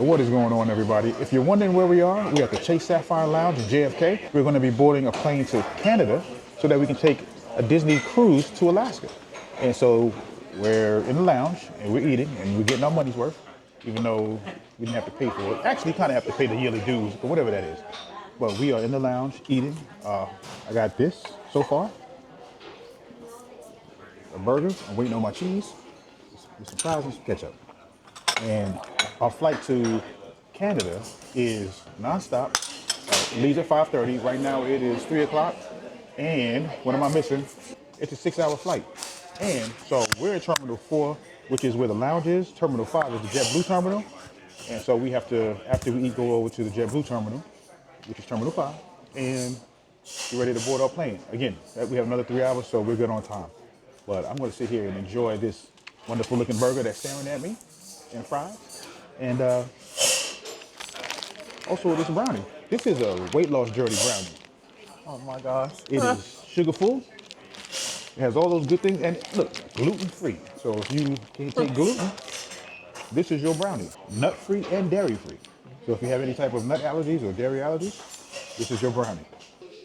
What is going on, everybody? If you're wondering where we are, we're at the Chase Sapphire Lounge in JFK. We're going to be boarding a plane to Canada so that we can take a Disney cruise to Alaska. And so we're in the lounge and we're eating and we're getting our money's worth, even though we didn't have to pay for it. Actually, kind of have to pay the yearly dues, but whatever that is. But we are in the lounge eating. I got this so far, a burger. I'm waiting on my cheese, some fries and some ketchup. And our flight to Canada is nonstop. Leaves at 5:30. Right now it is 3 o'clock. And what am I missing? It's a 6-hour flight. And so we're at Terminal 4, which is where the lounge is. Terminal 5 is the JetBlue terminal. And so we have to, after we eat, go over to the JetBlue terminal, which is Terminal 5, and get ready to board our plane. Again, we have another 3 hours, so we're good on time. But I'm going to sit here and enjoy this wonderful looking burger that's staring at me, and fries, and also this brownie. This is a weight loss journey brownie. Oh my gosh. It is sugar full. It has all those good things, and look, gluten free. So if you can't take gluten, this is your brownie. Nut free and dairy free. So if you have any type of nut allergies or dairy allergies, this is your brownie.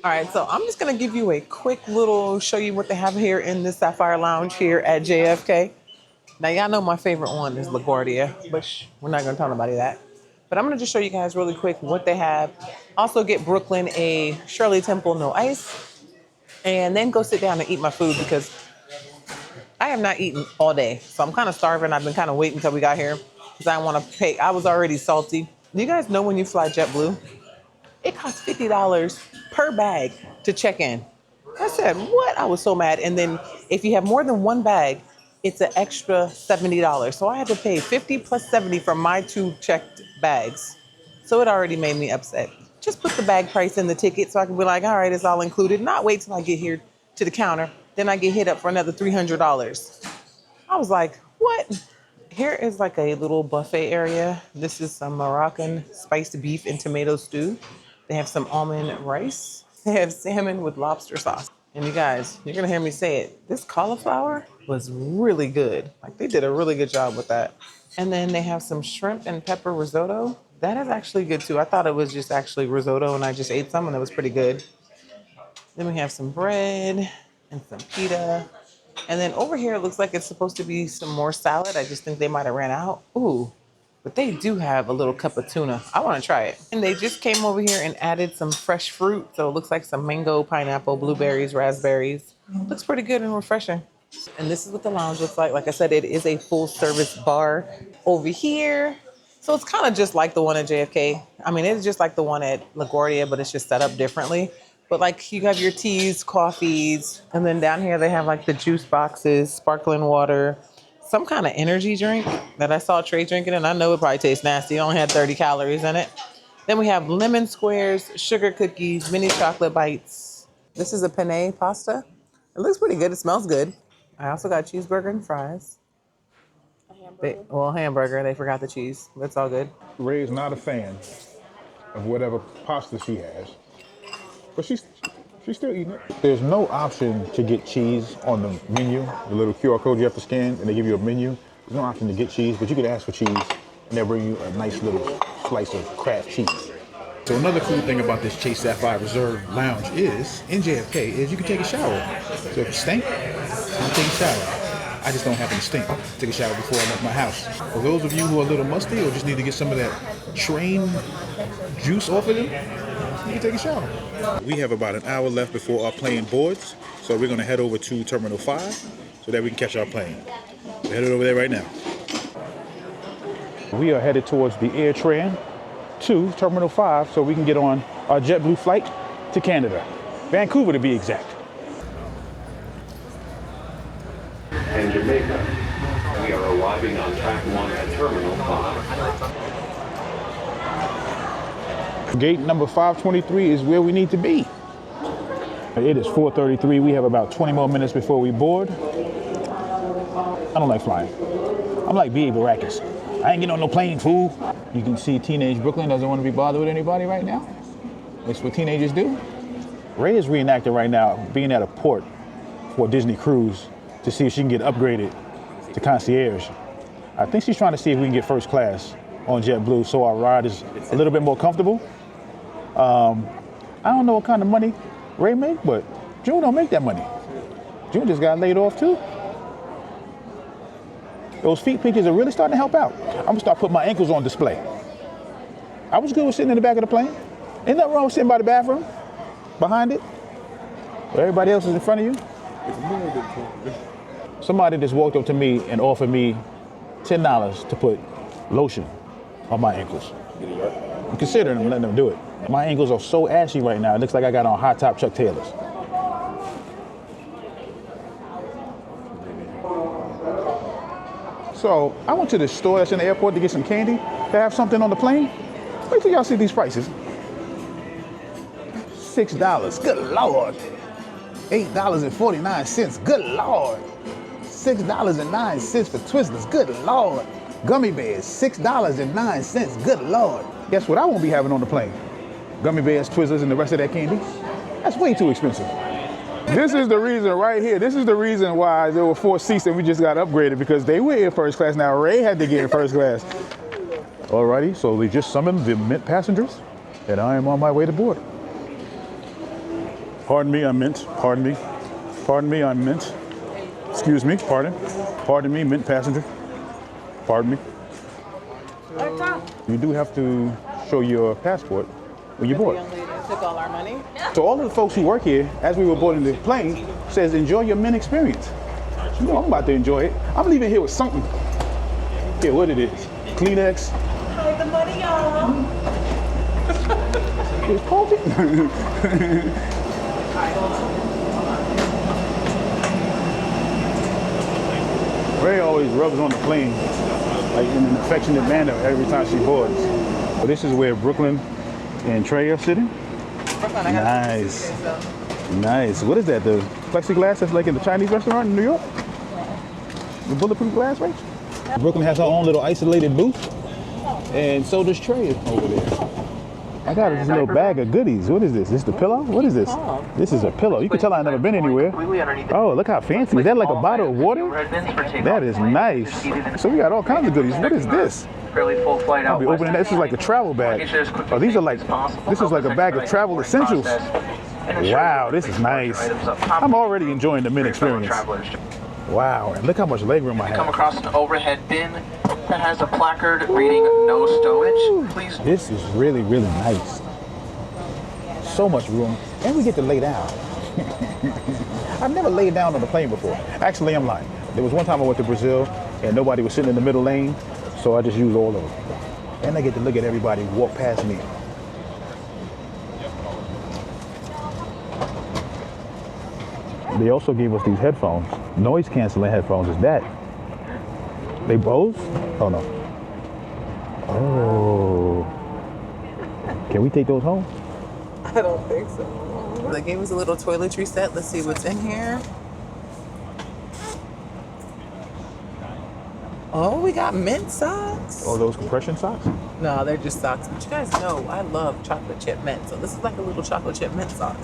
All right, so I'm just gonna give you a quick little, show you what they have here in the Sapphire Lounge here at JFK. Now, y'all know my favorite one is LaGuardia, but we're not going to tell nobody that. But I'm going to just show you guys really quick what they have. Also get Brooklyn a Shirley Temple no ice. And then go sit down and eat my food because I have not eaten all day. So I'm kind of starving. I've been kind of waiting until we got here because I want to pay. I was already salty. You guys know when you fly JetBlue, it costs $50 per bag to check in. I said, what? I was so mad. And then if you have more than one bag, it's an extra $70. So I had to pay $50 plus $70 for my 2 checked bags. So it already made me upset. Just put the bag price in the ticket so I can be like, all right, it's all included. Not wait till I get here to the counter. Then I get hit up for another $300. I was like, what? Here is like a little buffet area. This is some Moroccan spiced beef and tomato stew. They have some almond rice. They have salmon with lobster sauce. And you guys, you're gonna hear me say it. This cauliflower was really good. Like they did a really good job with that. And then they have some shrimp and pepper risotto. That is actually good too. I thought it was just actually risotto and I just ate some and it was pretty good. Then we have some bread and some pita. And then over here, it looks like it's supposed to be some more salad. I just think they might have ran out. Ooh, but they do have a little cup of tuna. I wanna try it. And they just came over here and added some fresh fruit. So it looks like some mango, pineapple, blueberries, raspberries. Looks pretty good and refreshing. And this is what the lounge looks like. Like I said, it is a full service bar over here. So it's kind of just like the one at JFK. I mean, it's just like the one at LaGuardia, but it's just set up differently. But like you have your teas, coffees, and then down here they have like the juice boxes, sparkling water, some kind of energy drink that I saw Trey drinking, and I know it probably tastes nasty. It only had 30 calories in it. Then we have lemon squares, sugar cookies, mini chocolate bites. This is a penne pasta. It looks pretty good. It smells good. I also got cheeseburger and fries. Hamburger. They forgot the cheese. That's all good. Ray is not a fan of whatever pasta she has, but she's still eating it. There's no option to get cheese on the menu, the little QR code you have to scan, and they give you a menu. There's no option to get cheese, but you can ask for cheese, and they'll bring you a nice little slice of Kraft cheese. So another cool thing about this Chase Sapphire Reserve Lounge is, in JFK, is you can take a shower. So if you stink, you can take a shower. I just don't happen to stink. Take a shower before I left my house. For those of you who are a little musty or just need to get some of that train juice off of them, you can take a shower. We have about an hour left before our plane boards, so we're gonna head over to Terminal 5 so that we can catch our plane. We're headed over there right now. We are headed towards the AirTran to Terminal 5 so we can get on our JetBlue flight to Canada. Vancouver to be exact. And Jamaica. We are arriving on track 1 at Terminal 5. Gate number 523 is where we need to be. It is 4:33. We have about 20 more minutes before we board. I don't like flying. I'm like B.A. Baracus. I ain't getting on no plane, fool. You can see teenage Brooklyn doesn't want to be bothered with anybody right now. That's what teenagers do. Ray is reenacting right now being at a port for a Disney cruise to see if she can get upgraded to concierge. I think she's trying to see if we can get first class on JetBlue, so our ride is a little bit more comfortable. I don't know what kind of money Ray make, but June don't make that money. June just got laid off too. Those feet pictures are really starting to help out. I'm gonna start putting my ankles on display. I was good with sitting in the back of the plane. Ain't nothing wrong with sitting by the bathroom, behind it, where everybody else is in front of you. Somebody just walked up to me and offered me $10 to put lotion on my ankles. I'm considering letting them do it. My ankles are so ashy right now, it looks like I got on high top Chuck Taylors. So I went to the store that's in the airport to get some candy. They have something on the plane. Wait till y'all see these prices. $6, good Lord. $8.49, good Lord. $6.09 for Twizzlers, good Lord. Gummy bears, $6.09, good Lord. Guess what I won't be having on the plane? Gummy bears, Twizzlers, and the rest of that candy. That's way too expensive. This is the reason right here. This is the reason why there were 4 seats and we just got upgraded, because they were in first class. Now Ray had to get in first class. Alrighty, so they just summoned the Mint passengers and I am on my way to board. Pardon me, I'm Mint. Pardon me. Pardon me, I'm Mint. Excuse me, pardon. Pardon me, Mint passenger. Pardon me. You do have to show your passport when you board. The young lady took all our money. So all of the folks who work here, as we were boarding the plane, says enjoy your Mint experience. You know I'm about to enjoy it. I'm leaving here with something. Here, what it is. Kleenex. Hide the money, y'all. It's COVID. Ray always rubs on the plane like in an affectionate manner every time she boards. So this is where Brooklyn and Trey are sitting. Brooklyn, I got Nice. Nice. What is that? The plexiglass that's like in the Chinese restaurant in New York? The bulletproof glass, right? Brooklyn has her own little isolated booth, and so does Trey over there. I got this little bag of goodies. What is this? Is this the pillow? What is this? This is a pillow. You can tell I've never been anywhere. Oh, look how fancy. Is that like a bottle of water? That is nice. So we got all kinds of goodies. What is this? I'll be opening that. This is like a travel bag. Oh, these are like, this is like a bag of travel essentials. Wow, this is nice. I'm already enjoying the Mint experience. Wow, and look how much legroom I have. Come across an overhead bin that has a placard reading "No stowage." Please. This is really, really nice. So much room, and we get to lay down. I've never laid down on a plane before. Actually, I'm lying. There was one time I went to Brazil, and nobody was sitting in the middle lane, so I just used all of them. And I get to look at everybody walk past me. They also gave us these headphones, noise canceling headphones. Is that? They Bose? Oh no. Oh. Can we take those home? I don't think so. They gave us a little toiletry set. Let's see what's in here. Oh, we got mint socks. Oh, those compression socks? No, they're just socks. But you guys know I love chocolate chip mint. So this is like a little chocolate chip mint sock.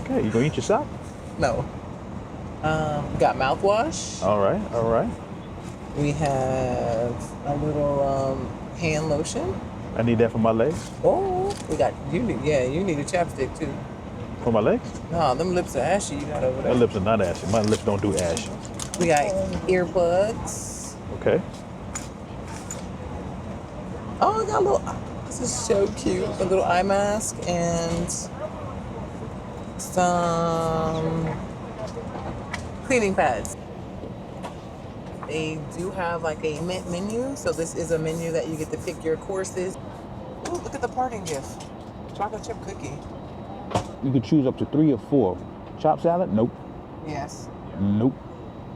Okay, you gonna eat your sock? No. We got mouthwash. All right, all right. We have a little hand lotion. I need that for my legs. Oh, we got you need a chapstick too. For my legs? No, them lips are ashy. You got over My there. lips are not ashy. My lips don't do ash. We got earplugs. Okay. Oh, I got a little. This is so cute. A little eye mask and some cleaning pads. They do have like a mint menu, so this is a menu that you get to pick your courses. Ooh, look at the parting gift. Chocolate chip cookie. You could choose up to 3 or 4. Chopped salad? Nope. Yes. Nope.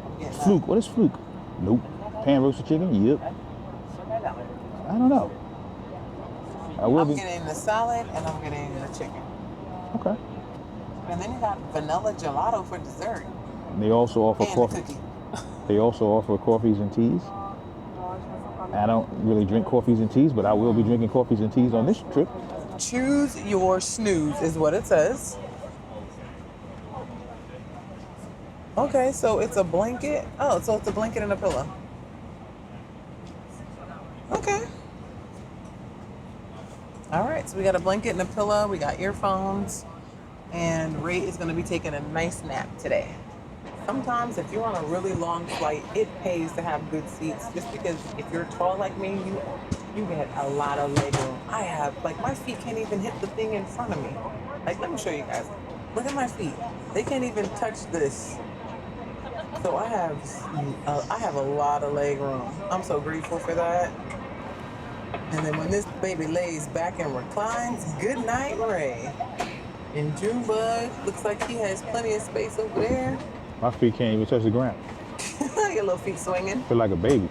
I'm getting that. Fluke? What is fluke? Nope. Pan roasted chicken? Yep. I don't know. I'm getting the salad and I'm getting the chicken. Okay. And then you got vanilla gelato for dessert. And they also offer And the coffee. cookie. They also offer coffees and teas. I don't really drink coffees and teas, but I will be drinking coffees and teas on this trip. Choose your snooze is what it says. Okay, so it's a blanket. Oh, so it's a blanket and a pillow. Okay. All right, so we got a blanket and a pillow. We got earphones. And Ray is going to be taking a nice nap today. Sometimes if you're on a really long flight, it pays to have good seats just because if you're tall like me, you get a lot of leg room. I have, like, my feet can't even hit the thing in front of me. Like, let me show you guys. Look at my feet. They can't even touch this. So I have a lot of leg room. I'm so grateful for that. And then when this baby lays back and reclines, good night, Ray. And Junebug looks like he has plenty of space over there. My feet can't even touch the ground. Your little feet swinging. Feel like a baby.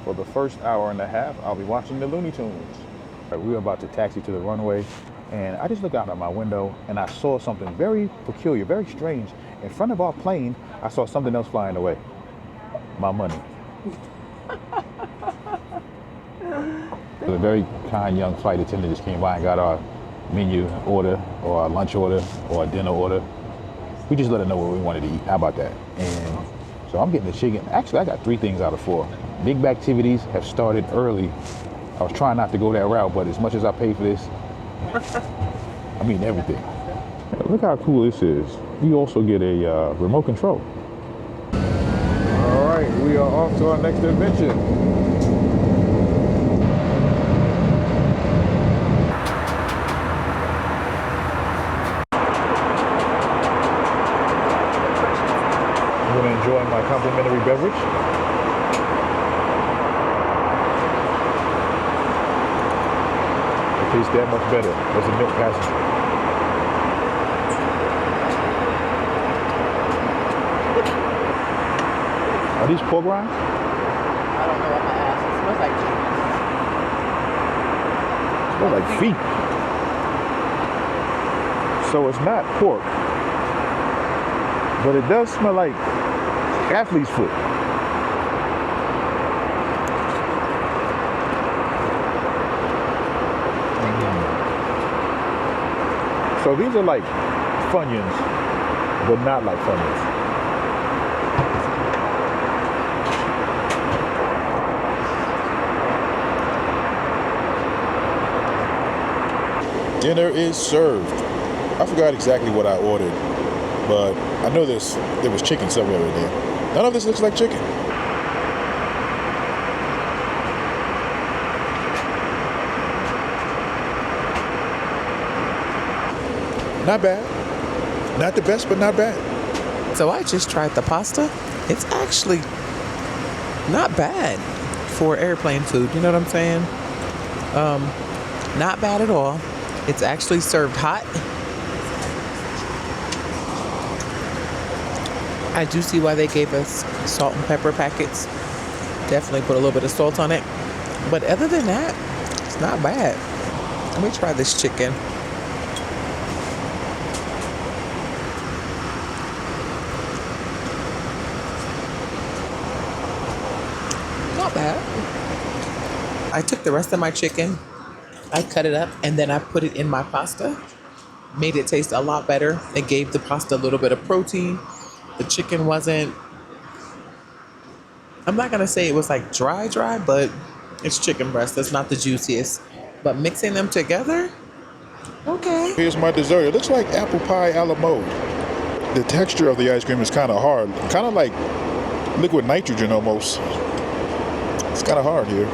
For the first hour and a half, I'll be watching the Looney Tunes. We're about to taxi to the runway, and I just looked out of my window and I saw something very peculiar, very strange. In front of our plane, I saw something else flying away. My money. A very kind young flight attendant just came by and got our menu order, or our lunch order, or a dinner order. We just let her know what we wanted to eat. How about that? And so I'm getting the chicken. Actually, I got 3 things out of 4. Big activities have started early. I was trying not to go that route, but as much as I pay for this, I mean everything. Look how cool this is. You also get a remote control. All right, we are off to our next adventure. Enjoying my complimentary beverage. It tastes that much better as a milk passenger. Are these pork rinds? I don't know what my ass. It smells like chicken. It smells like feet. So it's not pork, but it does smell like athlete's foot. So these are like Funyuns, but not like Funyuns. Dinner is served. I forgot exactly what I ordered, but I know there was chicken somewhere in there. None of this looks like chicken. Not bad. Not the best, but not bad. So I just tried the pasta. It's actually not bad for airplane food. You know what I'm saying? Not bad at all. It's actually served hot. I do see why they gave us salt and pepper packets. Definitely put a little bit of salt on it. But other than that, it's not bad. Let me try this chicken. Not bad. I took the rest of my chicken, I cut it up, and then I put it in my pasta. Made it taste a lot better. It gave the pasta a little bit of protein. The chicken wasn't, I'm not going to say it was like dry, but it's chicken breast. That's not the juiciest. But mixing them together, okay. Here's my dessert. It looks like apple pie a la mode. The texture of the ice cream is kind of hard. Kind of like liquid nitrogen almost. It's kind of hard here.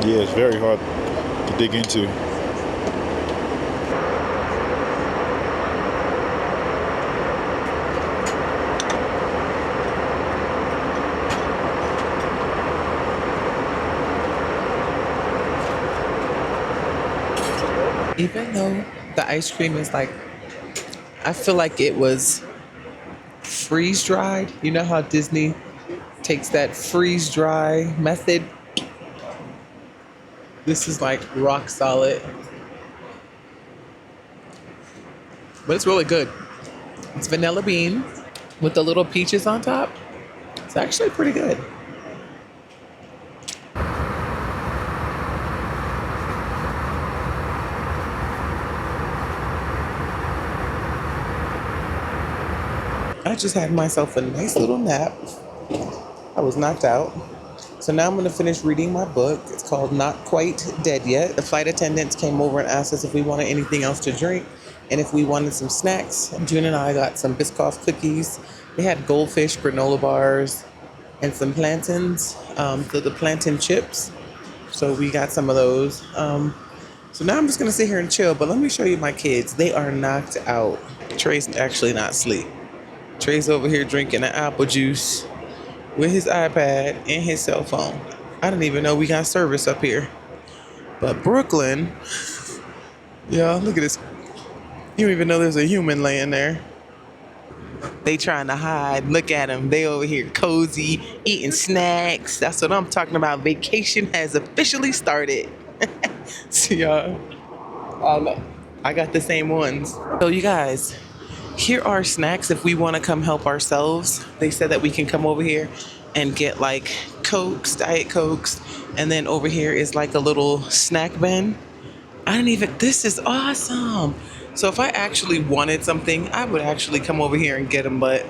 Yeah, it's very hard to dig into. Even though the ice cream is like, I feel like it was freeze dried. You know how Disney takes that freeze dry method? This is like rock solid. But it's really good. It's vanilla bean with the little peaches on top. It's actually pretty good. I just had myself a nice little nap. I was knocked out. So now I'm going to finish reading my book. It's called Not Quite Dead Yet. The flight attendants came over and asked us if we wanted anything else to drink and if we wanted some snacks. June and I got some Biscoff cookies. They had goldfish granola bars and some plantains, so the plantain chips. So we got some of those. So now I'm just going to sit here and chill, but let me show you my kids. They are knocked out. Trey's actually not asleep. Trey's over here drinking an apple juice with his iPad and his cell phone. I didn't even know we got service up here. But Brooklyn, y'all, look at this. You don't even know there's a human laying there. They trying to hide. Look at them. They over here cozy, eating snacks. That's what I'm talking about. Vacation has officially started. See y'all. I got the same ones. So you guys, here are snacks if we want to come help ourselves. They said that we can come over here and get like Cokes, Diet Cokes, and then over here is like a little snack bin. This is awesome. So if I actually wanted something, I would actually come over here and get them, but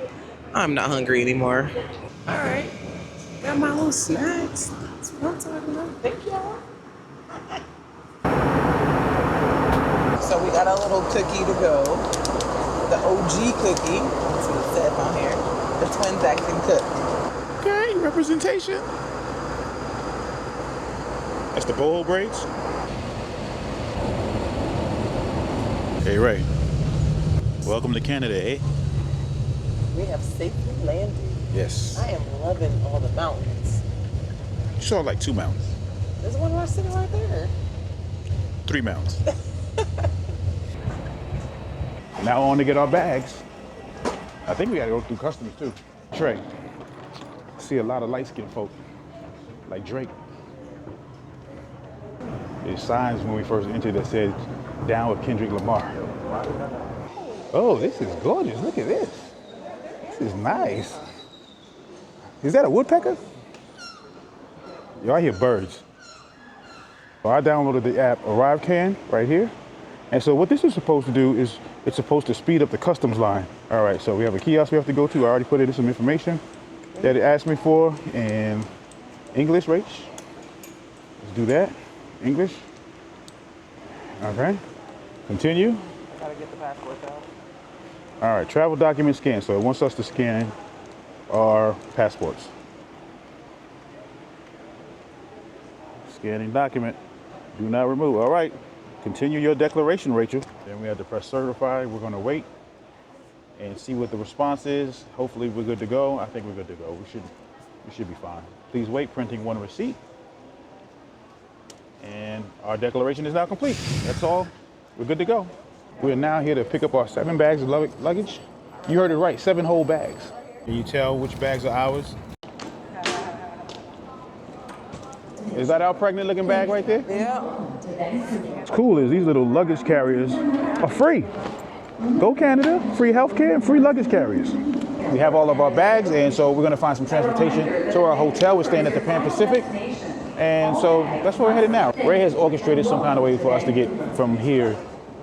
I'm not hungry anymore. All right, got my little snacks. That's what I'm talking about. Thank y'all. So we got a little cookie to go. The OG cookie. That's what it says on here. The twins acting cook. Okay, representation. That's the bowl braids. Hey Ray, welcome to Canada, eh? We have safely landed. Yes. I am loving all the mountains. You saw like 2 mountains. There's one right sitting right there. 3 mountains. Now on to get our bags. I think we gotta go through customs too. Trey, I see a lot of light-skinned folk, like Drake. There's signs when we first entered that said, "Down with Kendrick Lamar." Oh, this is gorgeous. Look at this. This is nice. Is that a woodpecker? Yo, I hear birds. So I downloaded the app ArriveCan right here. And so what this is supposed to do is it's supposed to speed up the customs line. All right, so we have a kiosk we have to go to. I already put in some information that it asked me for in English, Rach. Let's do that. English. Okay. Continue. Gotta get the passport out. All right, travel document scan. So it wants us to scan our passports. Scanning document. Do not remove. All right. Continue your declaration, Rachel. Then we have to press certify. We're going to wait and see what the response is. Hopefully we're good to go. I think we're good to go. We should be fine. Please wait. Printing one receipt. And our declaration is now complete. That's all. We're good to go. We're now here to pick up our 7 bags of luggage. You heard it right, 7 whole bags. Can you tell which bags are ours? Is that our pregnant looking bag right there? Yeah. What's cool is these little luggage carriers are free. Go Canada, free healthcare and free luggage carriers. We have all of our bags, and so we're gonna find some transportation to our hotel. We're staying at the Pan Pacific. And so that's where we're headed now. Ray has orchestrated some kind of way for us to get from here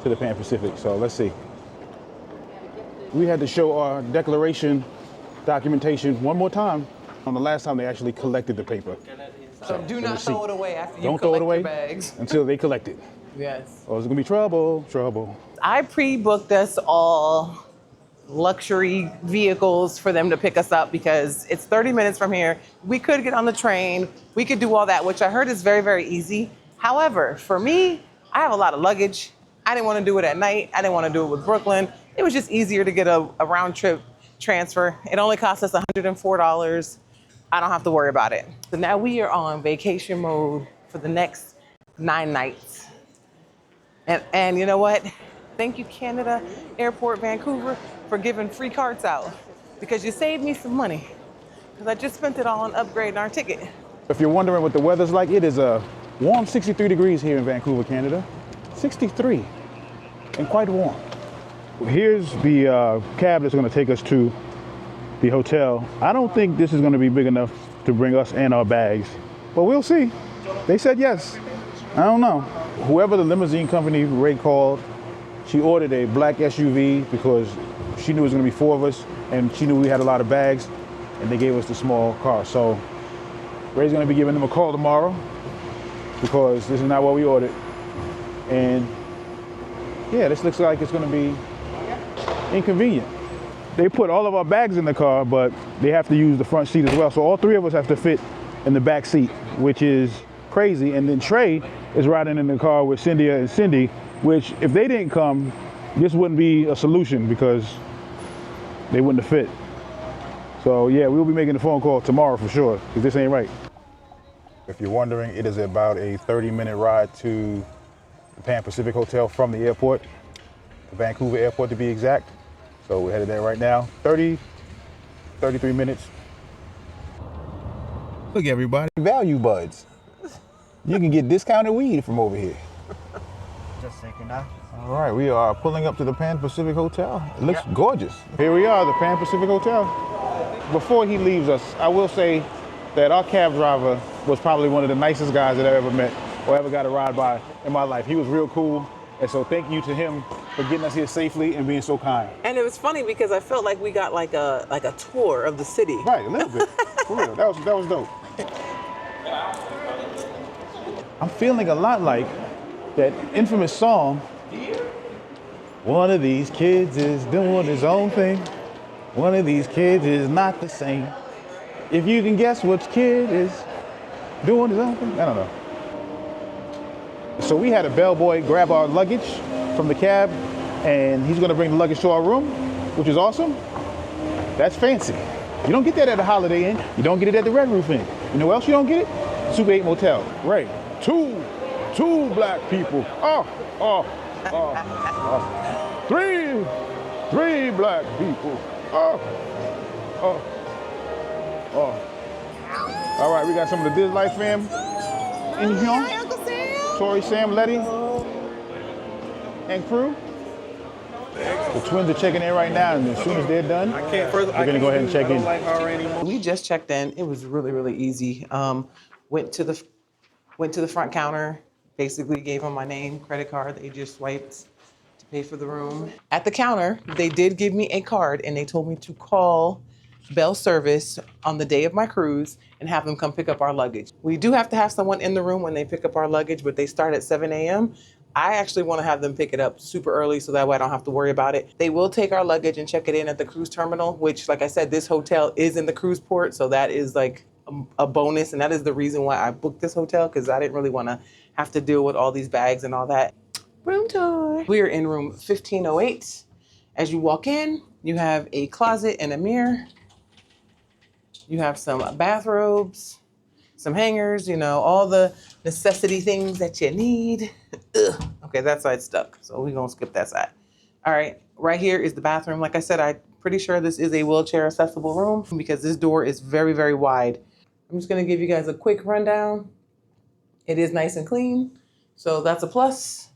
to the Pan Pacific. So let's see. We had to show our declaration documentation one more time on the last time they actually collected the paper. So do not throw it away after you Don't throw it collect away your bags. until they collect it. Yes. Or it's gonna be trouble. I pre-booked us all luxury vehicles for them to pick us up because it's 30 minutes from here. We could get on the train. We could do all that, which I heard is very, very easy. However, for me, I have a lot of luggage. I didn't want to do it at night. I didn't want to do it with Brooklyn. It was just easier to get a round trip transfer. It only cost us $104. I don't have to worry about it. So now we are on vacation mode for the next 9 nights. And you know what? Thank you, Canada Airport Vancouver, for giving free carts out because you saved me some money because I just spent it all on upgrading our ticket. If you're wondering what the weather's like, it is a warm 63 degrees here in Vancouver, Canada. 63 and quite warm. Here's the cab that's going to take us to the hotel. I don't think this is going to be big enough to bring us and our bags, but we'll see. They said yes. I don't know. Whoever the limousine company Ray called, she ordered a black SUV because she knew it was going to be 4 of us and she knew we had a lot of bags and they gave us the small car. So Ray's gonna be giving them a call tomorrow because this is not what we ordered. And yeah, this looks like it's gonna be inconvenient. They put all of our bags in the car, but they have to use the front seat as well. So all three of us have to fit in the back seat, which is crazy. And then Trey is riding in the car with Cynthia and Cindy, which if they didn't come, this wouldn't be a solution because they wouldn't have fit. So yeah, we'll be making a phone call tomorrow for sure, because this ain't right. If you're wondering, it is about a 30-minute ride to the Pan Pacific Hotel from the airport, the Vancouver airport to be exact. So we're headed there right now, 33 minutes. Look everybody, Value Buds. You can get discounted weed from over here. Just thinking that. All right, we are pulling up to the Pan Pacific Hotel. It looks gorgeous. Here we are, the Pan Pacific Hotel. Before he leaves us, I will say that our cab driver was probably one of the nicest guys that I've ever met or ever got a ride by in my life. He was real cool. And so thank you to him for getting us here safely and being so kind. And it was funny because I felt like we got like a tour of the city. Right, a little bit. For real, that was dope. I'm feeling a lot like that infamous song, one of these kids is doing his own thing. One of these kids is not the same. If you can guess which kid is doing his own thing, I don't know. So we had a bellboy grab our luggage from the cab, and he's gonna bring the luggage to our room, which is awesome. That's fancy. You don't get that at a Holiday Inn. You don't get it at the Red Roof Inn. You know where else you don't get it? Super 8 Motel. Right. Two black people. Three black people. All right, we got some of the DisLyfe fam in here. Hi, Uncle Sam. Tori, Sam, Letty, and crew. The twins are checking in right now, and as soon as they're done, we're gonna go ahead and check in. We just checked in. It was really, really easy. Went to the front counter, basically gave them my name, credit card. They just swiped to pay for the room. At the counter, they did give me a card, and they told me to call Bell Service on the day of my cruise and have them come pick up our luggage. We do have to have someone in the room when they pick up our luggage, but they start at 7 a.m. I actually want to have them pick it up super early so that way I don't have to worry about it. They will take our luggage and check it in at the cruise terminal, which, like I said, this hotel is in the cruise port, so that is like a bonus, and that is the reason why I booked this hotel, because I didn't really want to have to deal with all these bags and all that. Room tour. We are in room 1508. As you walk in, you have a closet and a mirror. You have some bathrobes, some hangers, you know, all the necessity things that you need. Ugh. Okay, that side's stuck, so we're gonna skip that side. All right, right here is the bathroom. Like I said, I'm pretty sure this is a wheelchair accessible room because this door is very, very wide. I'm just gonna give you guys a quick rundown. It is nice and clean, so that's a plus.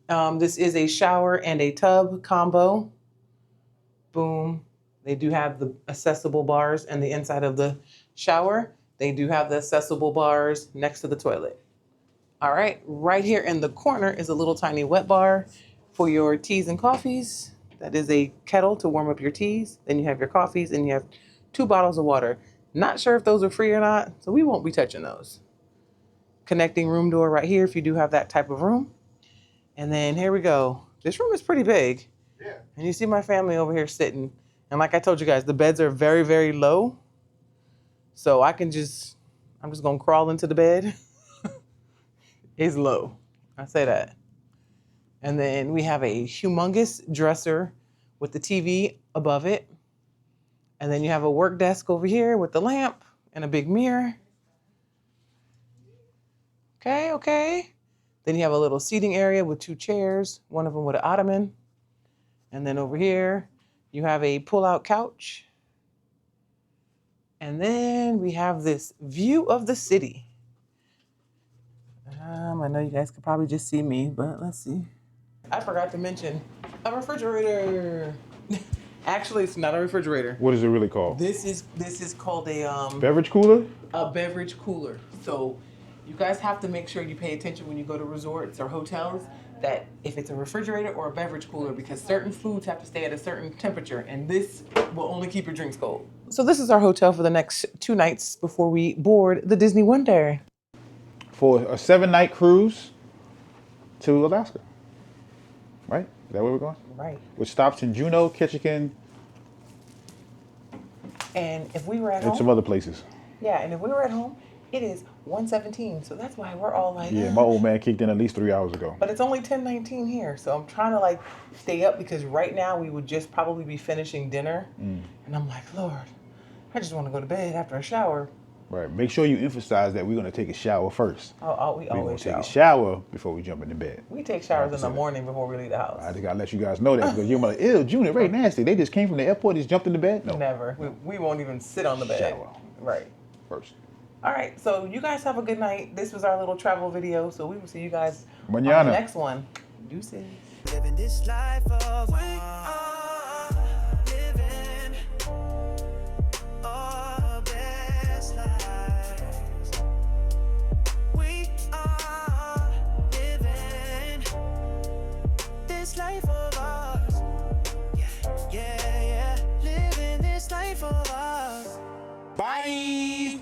This is a shower and a tub combo. Boom. They do have the accessible bars in the inside of the shower. They do have the accessible bars next to the toilet. All right, right here in the corner is a little tiny wet bar for your teas and coffees. That is a kettle to warm up your teas. Then you have your coffees and you have 2 bottles of water. Not sure if those are free or not, so we won't be touching those. Connecting room door right here if you do have that type of room. And then here we go. This room is pretty big. Yeah. And you see my family over here sitting. And like I told you guys, the beds are very, very low. So I'm just gonna crawl into the bed. It's low, I say that. And then we have a humongous dresser with the TV above it. And then you have a work desk over here with the lamp and a big mirror. Okay. Then you have a little seating area with 2 chairs, one of them with an ottoman. And then over here, you have a pull-out couch. And then we have this view of the city. I know you guys could probably just see me, but let's see. I forgot to mention a refrigerator. Actually, it's not a refrigerator. What is it really called? This is called a Beverage cooler? A beverage cooler. So you guys have to make sure you pay attention when you go to resorts or hotels. that if it's a refrigerator or a beverage cooler, because certain foods have to stay at a certain temperature, and this will only keep your drinks cold. So this is our hotel for the next 2 nights before we board the Disney Wonder. For a 7-night cruise to Alaska. Right? Is that where we're going? Right. Which stops in Juneau, Ketchikan, And if we were at and home, some other places. yeah, and if we were at home, it is 1:17. So that's why we're all like, Yeah, my old man kicked in at least 3 hours ago. But it's only 10:19 here, so I'm trying to like stay up because right now we would just probably be finishing dinner, and I'm like, Lord, I just want to go to bed after a shower. Right. Make sure you emphasize that we're gonna take a shower first. We We're gonna always take shower. a shower before we jump into bed. We take showers in the morning before we leave the house. I just gotta let you guys know that because you're like, ew, Junior, very nasty. They just came from the airport, just jumped into bed. No, Never. We won't even sit on the bed. Shower. Right. first. All right. So you guys have a good night. This was our little travel video. So we will see you guys on Mañana. the next one. Deuces. Living this life of we are living our best lives. We are living this life of ours. Yeah, yeah, yeah. Living this life of ours. Bye.